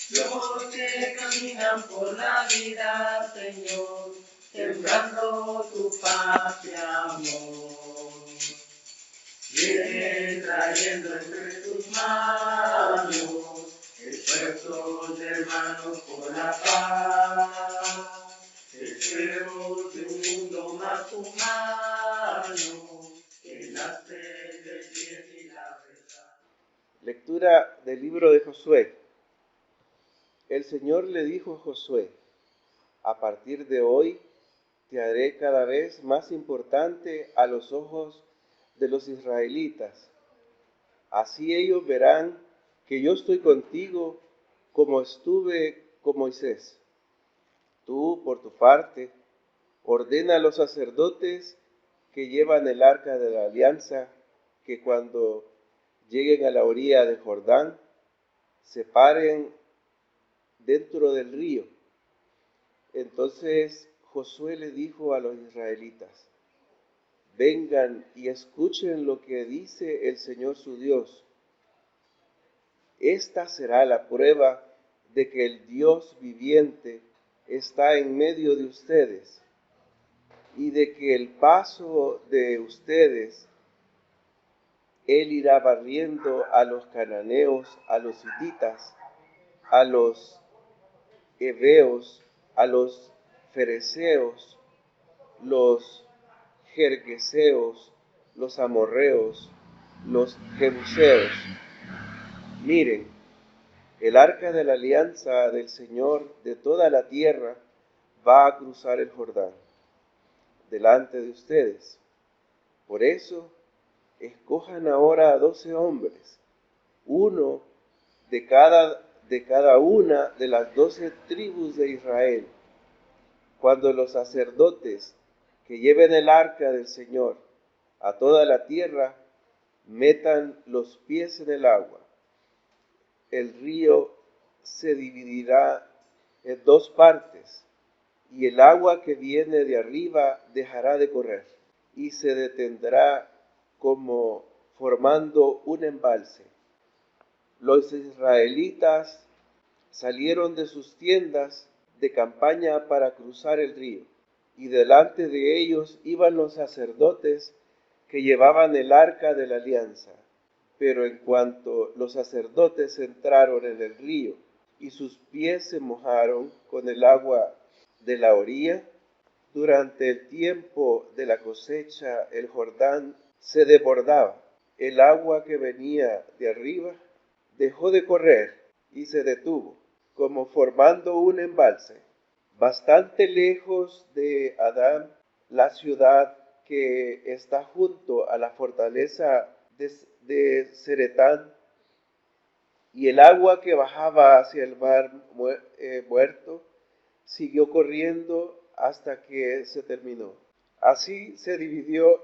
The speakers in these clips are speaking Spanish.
Los que caminan por la vida, Señor, sembrando tu paz y amor. Viene trayendo entre tus manos esfuerzos de hermanos por la paz. Deseos de un mundo más humano que nace del bien y la verdad. Lectura del libro de Josué. El Señor le dijo a Josué: a partir de hoy te haré cada vez más importante a los ojos de los israelitas. Así ellos verán que yo estoy contigo como estuve con Moisés. Tú, por tu parte, ordena a los sacerdotes que llevan el arca de la alianza que cuando lleguen a la orilla del Jordán se paren dentro del río. Entonces Josué le dijo a los israelitas: vengan y escuchen lo que dice el Señor su Dios. Esta será la prueba de que el Dios viviente está en medio de ustedes y de que el paso de ustedes Él irá barriendo a los cananeos, a los hititas, a los heveos, a los fereceos, los gergeseos, los amorreos, los jebuseos. Miren, el arca de la alianza del Señor de toda la tierra va a cruzar el Jordán delante de ustedes. Por eso, escojan ahora a 12 hombres, uno de cada una de las 12 tribus de Israel. Cuando los sacerdotes que lleven el arca del Señor a toda la tierra metan los pies en el agua, el río se dividirá en dos partes, y el agua que viene de arriba dejará de correr, y se detendrá como formando un embalse. Los israelitas salieron de sus tiendas de campaña para cruzar el río, y delante de ellos iban los sacerdotes que llevaban el arca de la alianza. Pero en cuanto los sacerdotes entraron en el río y sus pies se mojaron con el agua de la orilla, durante el tiempo de la cosecha el Jordán se desbordaba. El agua que venía de arriba dejó de correr y se detuvo, como formando un embalse. Bastante lejos de Adán, la ciudad que está junto a la fortaleza de Zeretán, y el agua que bajaba hacia el mar muerto siguió corriendo hasta que se terminó. Así se dividió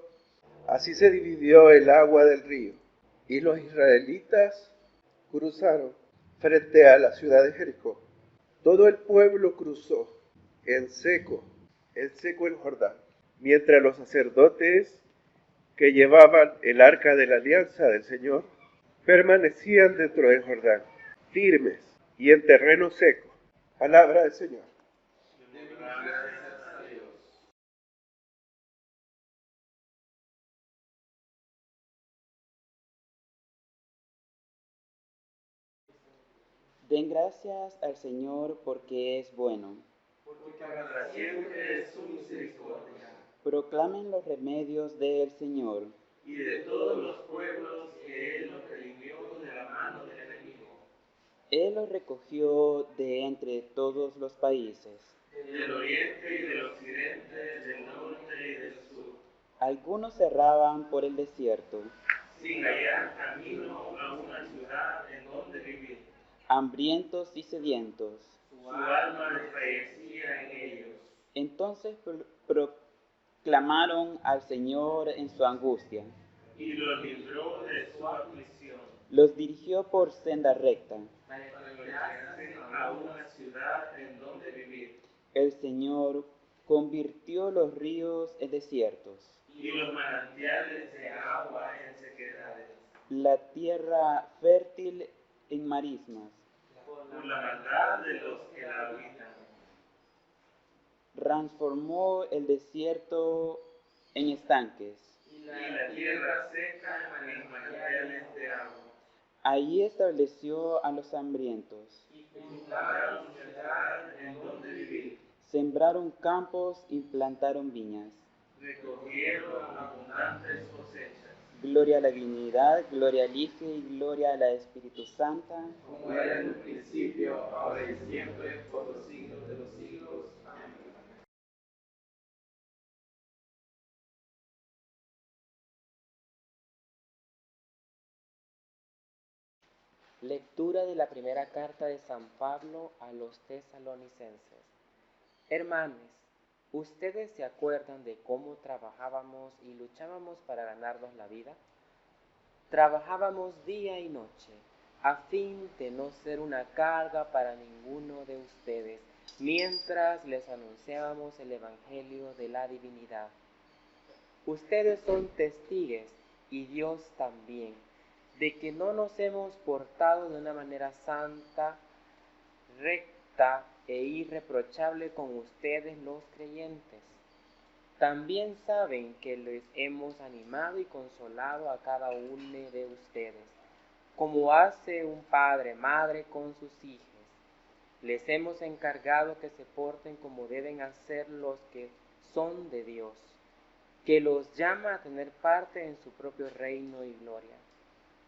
el agua del río, y los israelitas cruzaron frente a la ciudad de Jericó. Todo el pueblo cruzó en seco el Jordán, mientras los sacerdotes que llevaban el arca de la alianza del Señor permanecían dentro del Jordán, firmes y en terreno seco. Palabra del Señor. Den gracias al Señor porque es bueno. Porque para siempre es su misericordia. Proclamen los remedios del Señor. Y de todos los pueblos que Él los redimió de la mano del enemigo. Él los recogió de entre todos los países. Del oriente y del occidente, del norte y del sur. Algunos erraban por el desierto, sin hallar camino a una ciudad en donde vivir. hambrientos y sedientos. Su alma desfallecía en ellos. Entonces proclamaron al Señor en su angustia. Y los libró de su aflicción. Los dirigió por senda recta. Para que llegasen a una ciudad en donde vivir. El Señor convirtió los ríos en desiertos, y los manantiales de agua en sequedades. la tierra fértil en marismas, por la maldad de los que la habitan. transformó el desierto en estanques. Y la tierra seca en manantiales de agua. Allí estableció a los hambrientos. Y fundaron ciudad en donde vivir. Sembraron campos y plantaron viñas. Recogieron abundantes cosechas. Gloria a la divinidad, gloria al Hijo y gloria a la Espíritu Santa. Como era en el principio, ahora y siempre, por los siglos de los siglos. Amén. Lectura de la primera carta de San Pablo a los tesalonicenses. Hermanos, ¿ustedes se acuerdan de cómo trabajábamos y luchábamos para ganarnos la vida? Trabajábamos día y noche, a fin de no ser una carga para ninguno de ustedes, mientras les anunciábamos el Evangelio de la divinidad. Ustedes son testigos, y Dios también, de que no nos hemos portado de una manera santa, recta e irreprochable con ustedes los creyentes. También saben que les hemos animado y consolado a cada uno de ustedes, como hace un padre madre con sus hijos. Les hemos encargado que se porten como deben hacer los que son de Dios, que los llama a tener parte en su propio reino y gloria.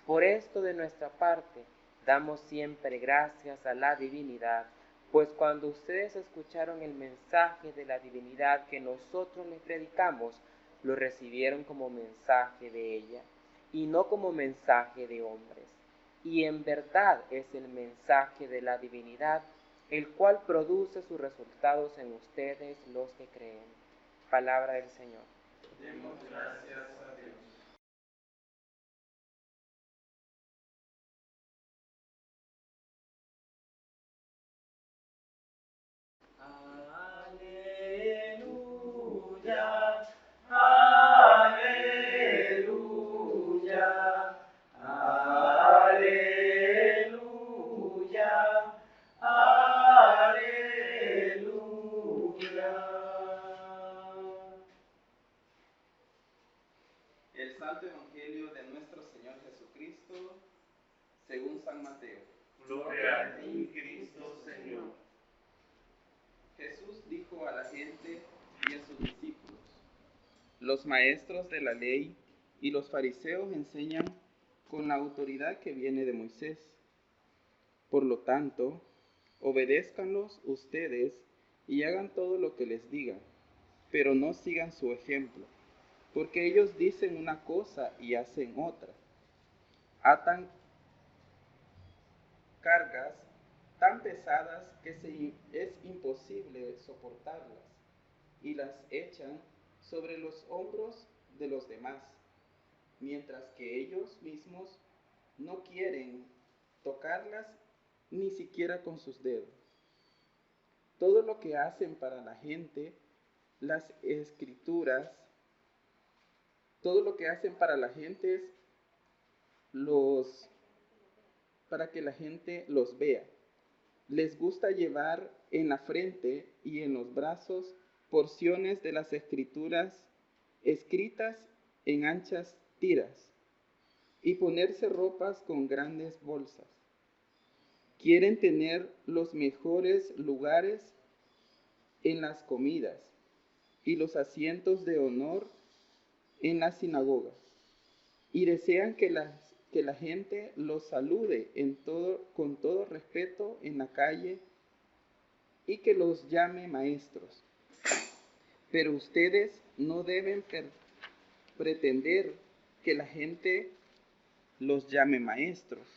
Por esto, de nuestra parte, damos siempre gracias a la divinidad, pues cuando ustedes escucharon el mensaje de la divinidad que nosotros les predicamos, lo recibieron como mensaje de ella, y no como mensaje de hombres. Y en verdad es el mensaje de la divinidad, el cual produce sus resultados en ustedes los que creen. Palabra del Señor. Demos gracias a Dios. Aleluya, aleluya, aleluya, aleluya. El Santo Evangelio de nuestro Señor Jesucristo, según San Mateo. Gloria a ti, Cristo Señor. Jesús dijo a la gente y a sus discípulos: los maestros de la ley y los fariseos enseñan con la autoridad que viene de Moisés. Por lo tanto, obedézcanlos ustedes y hagan todo lo que les digan, pero no sigan su ejemplo, porque ellos dicen una cosa y hacen otra. Atan cargas tan pesadas que es imposible soportarlas y las echan sobre los hombros de los demás, mientras que ellos mismos no quieren tocarlas ni siquiera con sus dedos. Todo lo que hacen para la gente, las escrituras, todo lo que hacen para la gente es para que la gente los vea. Les gusta llevar en la frente y en los brazos porciones de las escrituras escritas en anchas tiras y ponerse ropas con grandes bolsas. Quieren tener los mejores lugares en las comidas y los asientos de honor en las sinagogas, y desean que la gente los salude con todo respeto en la calle y que los llame maestros. Pero ustedes no deben pretender que la gente los llame maestros,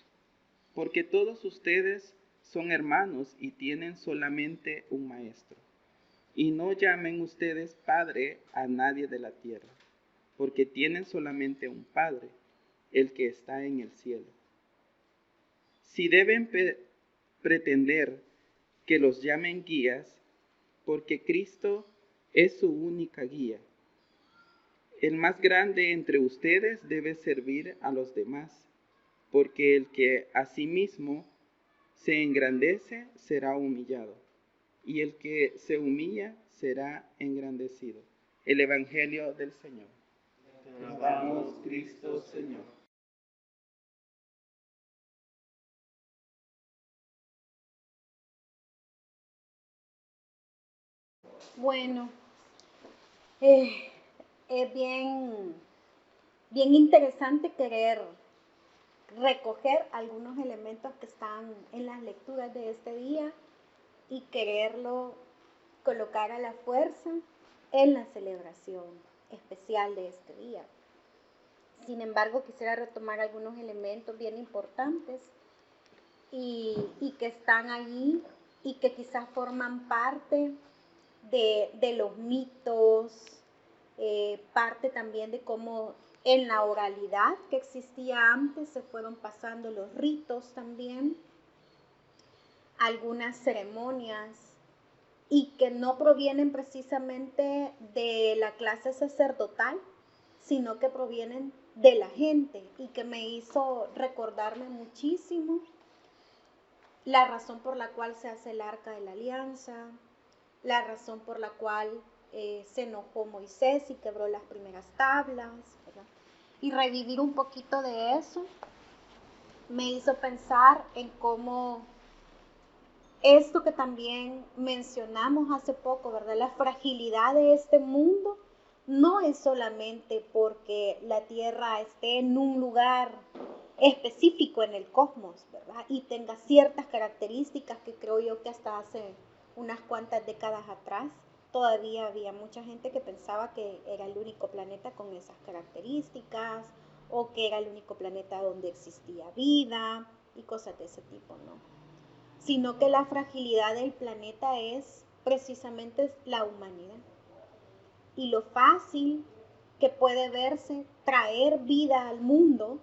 porque todos ustedes son hermanos y tienen solamente un maestro. Y no llamen ustedes padre a nadie de la tierra, porque tienen solamente un Padre, el que está en el cielo. Si deben pretender que los llamen guías, porque Cristo es su única guía. El más grande entre ustedes debe servir a los demás. porque el que a sí mismo se engrandece será humillado, y el que se humilla será engrandecido. El Evangelio del Señor. Te alabamos, Cristo Señor. Bueno, es bien interesante querer recoger algunos elementos que están en las lecturas de este día y quererlo colocar a la fuerza en la celebración especial de este día. Sin embargo, quisiera retomar algunos elementos bien importantes y que están allí y que quizás forman parte de los mitos, parte también de cómo en la oralidad que existía antes se fueron pasando los ritos también, algunas ceremonias, y que no provienen precisamente de la clase sacerdotal, sino que provienen de la gente, y que me hizo recordarme muchísimo la razón por la cual se hace el Arca de la Alianza, la razón por la cual se enojó Moisés y quebró las primeras tablas, ¿verdad? Y revivir un poquito de eso me hizo pensar en cómo esto que también mencionamos hace poco, ¿verdad? La fragilidad de este mundo no es solamente porque la Tierra esté en un lugar específico en el cosmos, ¿verdad? Y tenga ciertas características que creo yo que hasta hace unas cuantas décadas atrás todavía había mucha gente que pensaba que era el único planeta con esas características o que era el único planeta donde existía vida y cosas de ese tipo, ¿no? Sino que la fragilidad del planeta es precisamente la humanidad y lo fácil que puede verse traer vida al mundo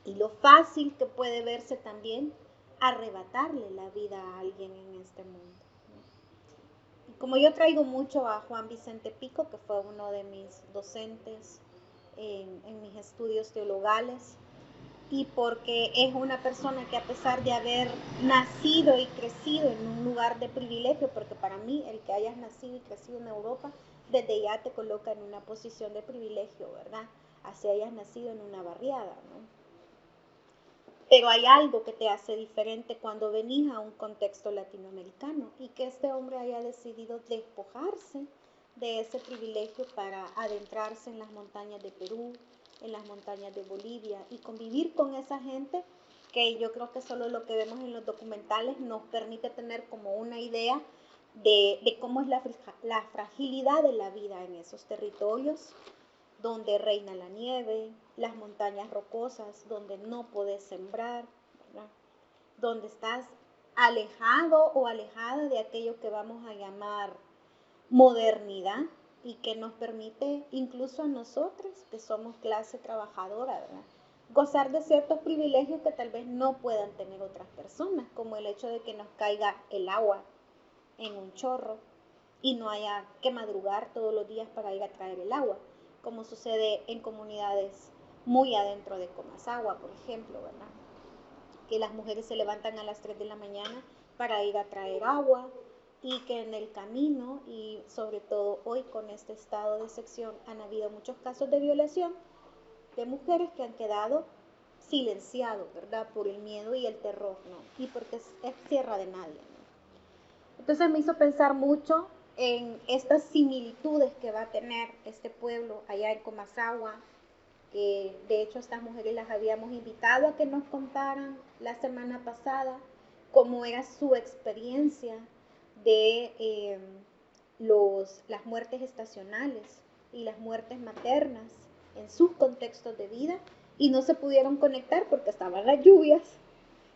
y lo fácil que puede verse también arrebatarle la vida a alguien en este mundo. Y como yo traigo mucho a Juan Vicente Pico, que fue uno de mis docentes en mis estudios teologales, y porque es una persona que a pesar de haber nacido y crecido en un lugar de privilegio, porque para mí el que hayas nacido y crecido en Europa, desde ya te coloca en una posición de privilegio, ¿verdad? Así hayas nacido en una barriada, ¿no? Pero hay algo que te hace diferente cuando venís a un contexto latinoamericano y que este hombre haya decidido despojarse de ese privilegio para adentrarse en las montañas de Perú, en las montañas de Bolivia y convivir con esa gente que yo creo que solo lo que vemos en los documentales nos permite tener como una idea de cómo es la fragilidad de la vida en esos territorios donde reina la nieve, las montañas rocosas, donde no podés sembrar, ¿verdad? Donde estás alejado o alejada de aquello que vamos a llamar modernidad y que nos permite incluso a nosotros, que somos clase trabajadora, ¿verdad? Gozar de ciertos privilegios que tal vez no puedan tener otras personas, como el hecho de que nos caiga el agua en un chorro y no haya que madrugar todos los días para ir a traer el agua, como sucede en comunidades muy adentro de Comasagua, por ejemplo, ¿verdad? Que las mujeres se levantan a las 3 de la mañana para ir a traer agua y que en el camino, y sobre todo hoy con este estado de excepción, han habido muchos casos de violación de mujeres que han quedado silenciados, ¿verdad? Por el miedo y el terror, ¿no? Y porque es tierra de nadie, ¿no? Entonces me hizo pensar mucho en estas similitudes que va a tener este pueblo allá en Comasagua, que de hecho estas mujeres las habíamos invitado a que nos contaran la semana pasada cómo era su experiencia de las muertes estacionales y las muertes maternas en sus contextos de vida y no se pudieron conectar porque estaban las lluvias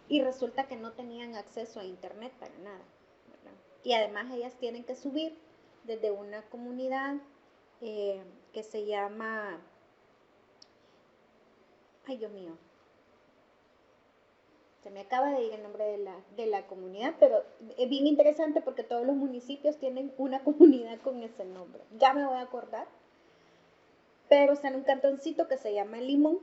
y resulta que no tenían acceso a internet para nada, ¿verdad? Y además ellas tienen que subir desde una comunidad que se llama, ay Dios mío, se me acaba de ir el nombre de la comunidad, pero es bien interesante porque todos los municipios tienen una comunidad con ese nombre. Ya me voy a acordar. Pero está en un cantoncito que se llama Limón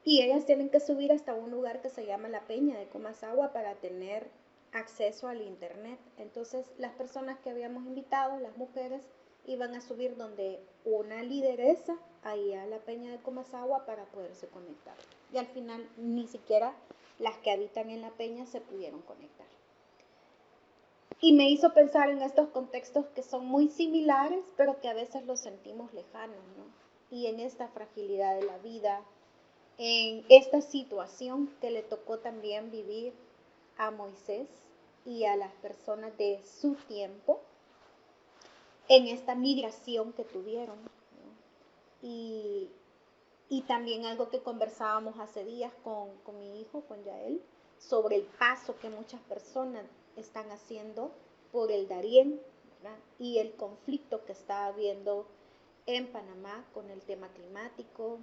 Y ellas tienen que subir hasta un lugar que se llama la Peña de Comasagua para tener acceso al internet. Entonces las personas que habíamos invitado, las mujeres, iban a subir donde una lideresa, ahí a la Peña de Comasagua, para poderse conectar. Y al final ni siquiera las que habitan en la Peña se pudieron conectar. Y me hizo pensar en estos contextos que son muy similares, pero que a veces los sentimos lejanos, ¿no? Y en esta fragilidad de la vida, en esta situación que le tocó también vivir a Moisés y a las personas de su tiempo, en esta migración que tuvieron, ¿no? Y también algo que conversábamos hace días con mi hijo, con Yael, sobre el paso que muchas personas están haciendo por el Darién, ¿verdad? Y el conflicto que está habiendo en Panamá con el tema climático,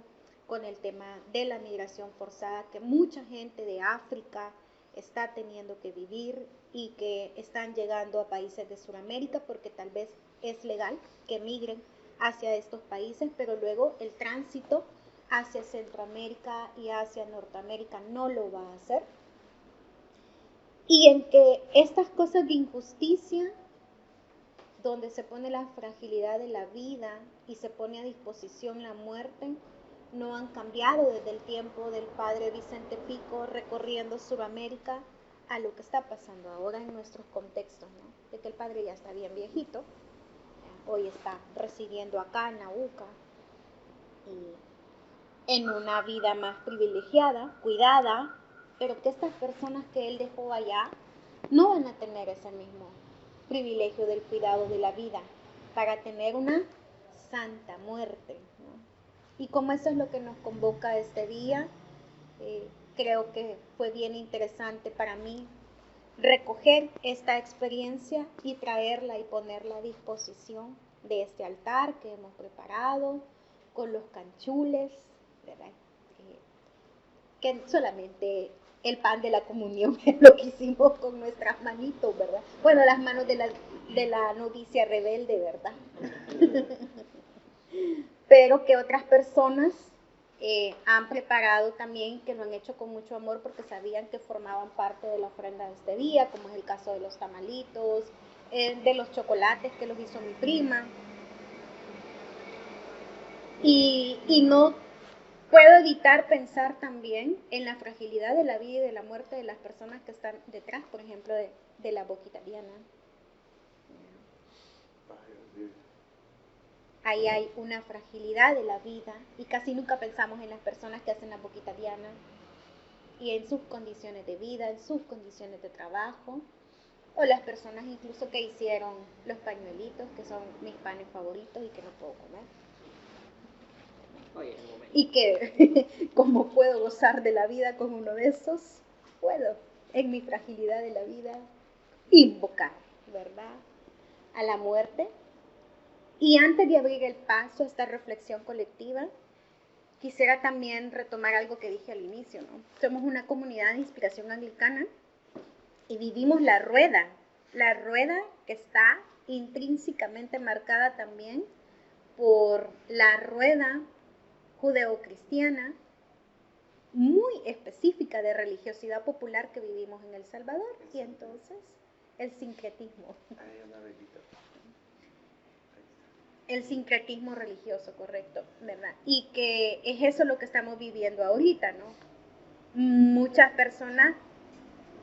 con el tema de la migración forzada, que mucha gente de África está teniendo que vivir y que están llegando a países de Sudamérica porque tal vez es legal que migren hacia estos países, pero luego el tránsito hacia Centroamérica y hacia Norteamérica no lo va a hacer. Y en que estas cosas de injusticia, donde se pone la fragilidad de la vida y se pone a disposición la muerte, no han cambiado desde el tiempo del padre Vicente Pico recorriendo Sudamérica a lo que está pasando ahora en nuestros contextos, ¿no? De que el padre ya está bien viejito, hoy está residiendo acá en la UCA y en una vida más privilegiada, cuidada, pero que estas personas que él dejó allá no van a tener ese mismo privilegio del cuidado de la vida para tener una santa muerte, ¿no? Y como eso es lo que nos convoca este día, creo que fue bien interesante para mí recoger esta experiencia y traerla y ponerla a disposición de este altar que hemos preparado con los canchules, ¿verdad? Que solamente el pan de la comunión es lo que hicimos con nuestras manitos, ¿verdad? Bueno, las manos de la novicia rebelde, ¿verdad? Pero que otras personas han preparado también, que lo han hecho con mucho amor porque sabían que formaban parte de la ofrenda de este día, como es el caso de los tamalitos, de los chocolates que los hizo mi prima. Y no puedo evitar pensar también en la fragilidad de la vida y de la muerte de las personas que están detrás, por ejemplo, de la boquita diana. Ahí hay una fragilidad de la vida y casi nunca pensamos en las personas que hacen la boquita diana y en sus condiciones de vida, en sus condiciones de trabajo, o las personas incluso que hicieron los pañuelitos, que son mis panes favoritos y que no puedo comer. Y que como puedo gozar de la vida con uno de esos, puedo en mi fragilidad de la vida invocar, ¿verdad?, a la muerte. Y antes de abrir el paso a esta reflexión colectiva, quisiera también retomar algo que dije al inicio, ¿no? Somos una comunidad de inspiración anglicana y vivimos la rueda que está intrínsecamente marcada también por la rueda judeocristiana muy específica de religiosidad popular que vivimos en El Salvador, y entonces el sincretismo. El sincretismo religioso, correcto, ¿verdad? Y que es eso lo que estamos viviendo ahorita, ¿no? Muchas personas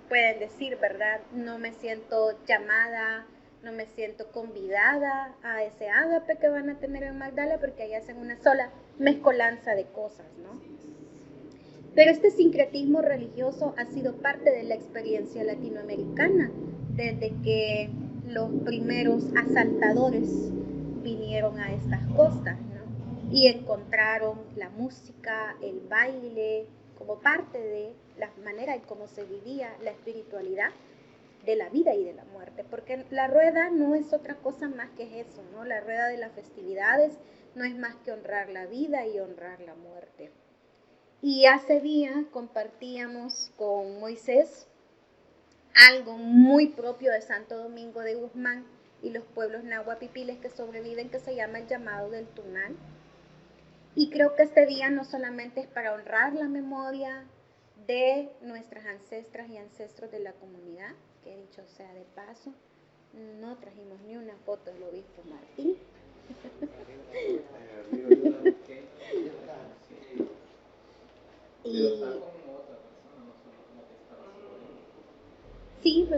pueden decir, ¿verdad? No me siento llamada, no me siento convidada a ese ágape que van a tener en Magdala porque ahí hacen una sola mezcolanza de cosas, ¿no? Pero este sincretismo religioso ha sido parte de la experiencia latinoamericana desde que los primeros asaltadores vinieron a estas costas, ¿no? Y encontraron la música, el baile, como parte de la manera en cómo se vivía la espiritualidad de la vida y de la muerte, porque la rueda no es otra cosa más que eso, ¿no? La rueda de las festividades no es más que honrar la vida y honrar la muerte. Y hace días compartíamos con Moisés algo muy propio de Santo Domingo de Guzmán y los pueblos nahuapipiles que sobreviven, que se llama el llamado del Tunal. Y creo que este día no solamente es para honrar la memoria de nuestras ancestras y ancestros de la comunidad, que dicho sea de paso, no trajimos ni una foto del obispo Martín. Y sí,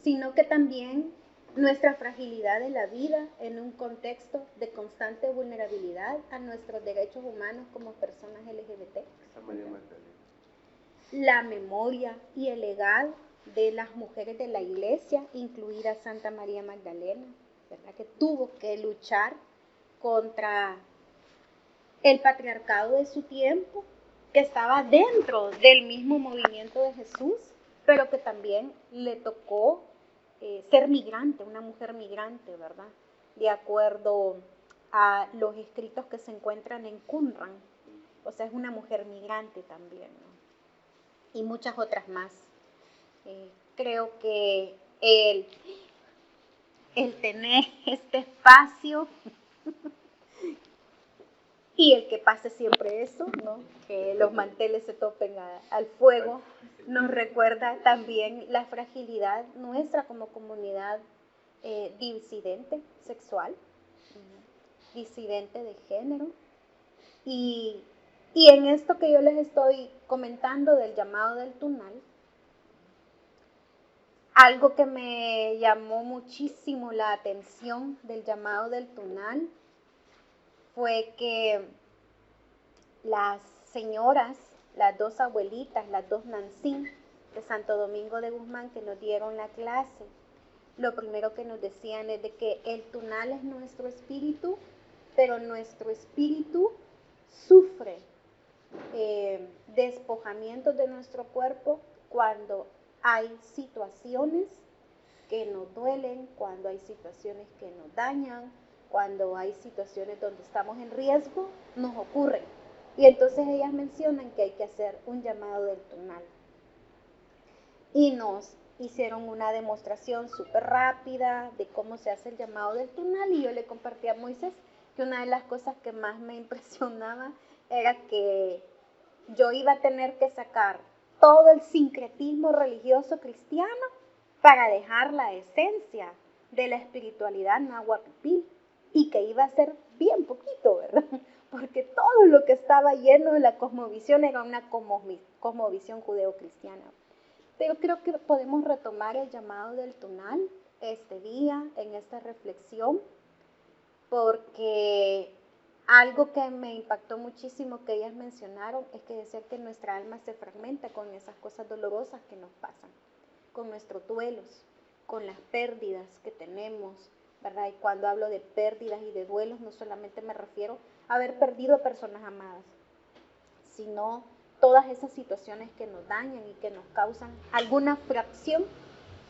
sino que también nuestra fragilidad de la vida en un contexto de constante vulnerabilidad a nuestros derechos humanos como personas LGBT. La memoria y el legado de las mujeres de la iglesia, incluida Santa María Magdalena, ¿verdad? Que tuvo que luchar contra el patriarcado de su tiempo, que estaba dentro del mismo movimiento de Jesús, pero que también le tocó ser migrante, una mujer migrante, ¿verdad? De acuerdo a los escritos que se encuentran en Qumran. O sea, es una mujer migrante también, ¿no? Y muchas otras más. Creo que el tener este espacio y el que pase siempre eso, ¿no? Que los manteles se topen al fuego, nos recuerda también la fragilidad nuestra como comunidad disidente sexual, disidente de género. Y en esto que yo les estoy comentando del llamado del Tunal, algo que me llamó muchísimo la atención del llamado del Tunal fue que las señoras, las dos abuelitas, las dos Nancín de Santo Domingo de Guzmán que nos dieron la clase, lo primero que nos decían es de que el Tunal es nuestro espíritu, pero nuestro espíritu sufre despojamientos de nuestro cuerpo cuando hay situaciones que nos duelen, cuando hay situaciones que nos dañan, cuando hay situaciones donde estamos en riesgo, nos ocurren. Y entonces ellas mencionan que hay que hacer un llamado del Tunal. Y nos hicieron una demostración súper rápida de cómo se hace el llamado del Tunal, y yo le compartí a Moisés que una de las cosas que más me impresionaba era que yo iba a tener que sacar todo el sincretismo religioso cristiano para dejar la esencia de la espiritualidad náhuatl, y que iba a ser bien poquito, ¿verdad? Porque todo lo que estaba lleno de la cosmovisión era una cosmovisión judeo-cristiana. Pero creo que podemos retomar el llamado del Tunal este día, en esta reflexión, porque algo que me impactó muchísimo que ellas mencionaron es que decían que nuestra alma se fragmenta con esas cosas dolorosas que nos pasan, con nuestros duelos, con las pérdidas que tenemos, ¿verdad? Y cuando hablo de pérdidas y de duelos, no solamente me refiero a haber perdido a personas amadas, sino todas esas situaciones que nos dañan y que nos causan alguna fracción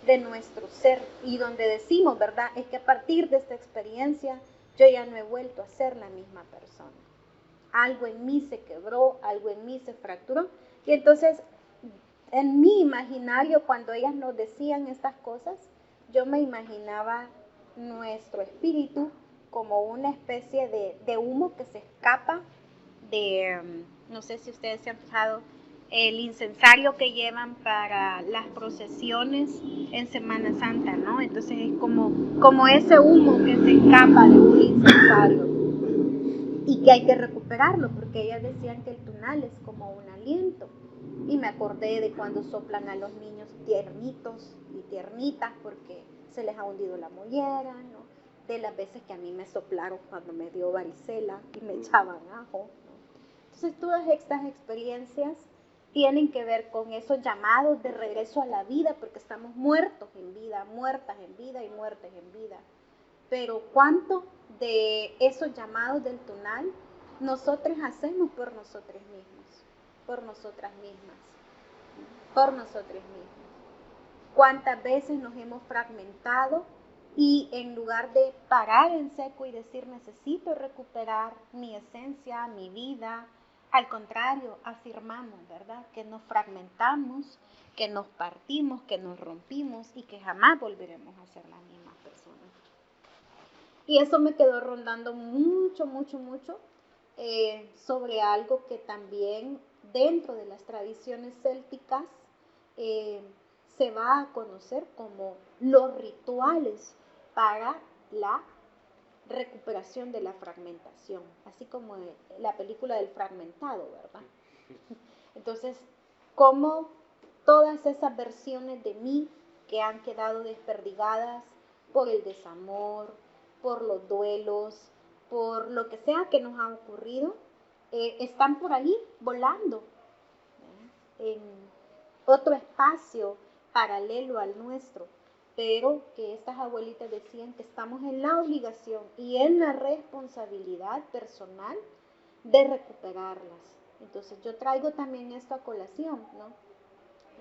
de nuestro ser, y donde decimos, ¿verdad? Es que a partir de esta experiencia yo ya no he vuelto a ser la misma persona. Algo en mí se quebró, algo en mí se fracturó. Y entonces, en mi imaginario, cuando ellas nos decían estas cosas, yo me imaginaba nuestro espíritu como una especie de humo que se escapa de, no sé si ustedes se han fijado, el incensario que llevan para las procesiones en Semana Santa, ¿no? Entonces es como ese humo que se escapa de un incensario y que hay que recuperarlo, porque ellas decían que el Tunal es como un aliento. Y me acordé de cuando soplan a los niños tiernitos y tiernitas porque se les ha hundido la mollera, ¿no? De las veces que a mí me soplaron cuando me dio varicela y me echaban ajo, ¿no? Entonces todas estas experiencias tienen que ver con esos llamados de regreso a la vida, porque estamos muertos en vida, muertas en vida y muertes en vida. Pero ¿cuánto de esos llamados del Tunal nosotros hacemos por nosotros mismos, por nosotras mismas, por nosotros mismos? ¿Cuántas veces nos hemos fragmentado y en lugar de parar en seco y decir necesito recuperar mi esencia, mi vida, al contrario, afirmamos, ¿verdad? Que nos fragmentamos, que nos partimos, que nos rompimos y que jamás volveremos a ser las mismas personas. Y eso me quedó rondando mucho, mucho, mucho sobre algo que también dentro de las tradiciones célticas se va a conocer como los rituales para la recuperación de la fragmentación, así como la película del fragmentado, ¿verdad? Entonces, como todas esas versiones de mí que han quedado desperdigadas por el desamor, por los duelos, por lo que sea que nos ha ocurrido, están por ahí volando, en otro espacio paralelo al nuestro, pero que estas abuelitas decían que estamos en la obligación y en la responsabilidad personal de recuperarlas. Entonces yo traigo también esto a colación, ¿no?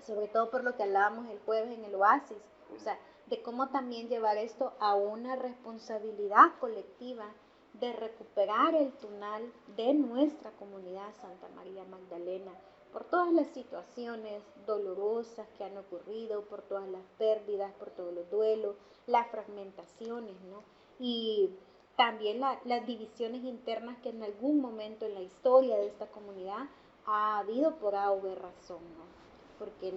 Sobre todo por lo que hablábamos el jueves en el Oasis, o sea, de cómo también llevar esto a una responsabilidad colectiva de recuperar el tunal de nuestra comunidad Santa María Magdalena, por todas las situaciones dolorosas que han ocurrido, por todas las pérdidas, por todos los duelos, las fragmentaciones, ¿no? Y también las divisiones internas que en algún momento en la historia de esta comunidad ha habido por A o B razón, ¿no? Porque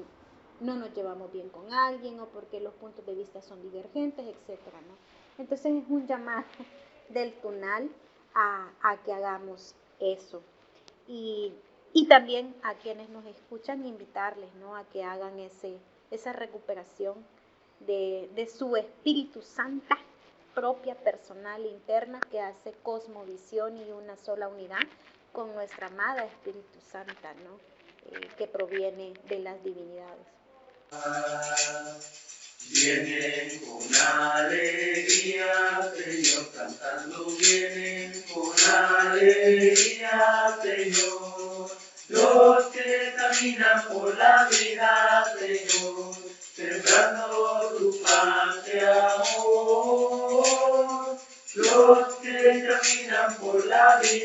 no nos llevamos bien con alguien o porque los puntos de vista son divergentes, etcétera, ¿no? Entonces es un llamado del tunal a que hagamos eso. Y también a quienes nos escuchan invitarles, ¿no? A que hagan esa recuperación de su Espíritu Santa propia, personal, interna, que hace cosmovisión y una sola unidad con nuestra amada Espíritu Santa, ¿no? Que proviene de las divinidades. Vienen con alegría, Señor, cantando, vienen con alegría, Señor. Los que caminan por la vida, Señor, sembrando tu paz de amor. Los que caminan por la vida.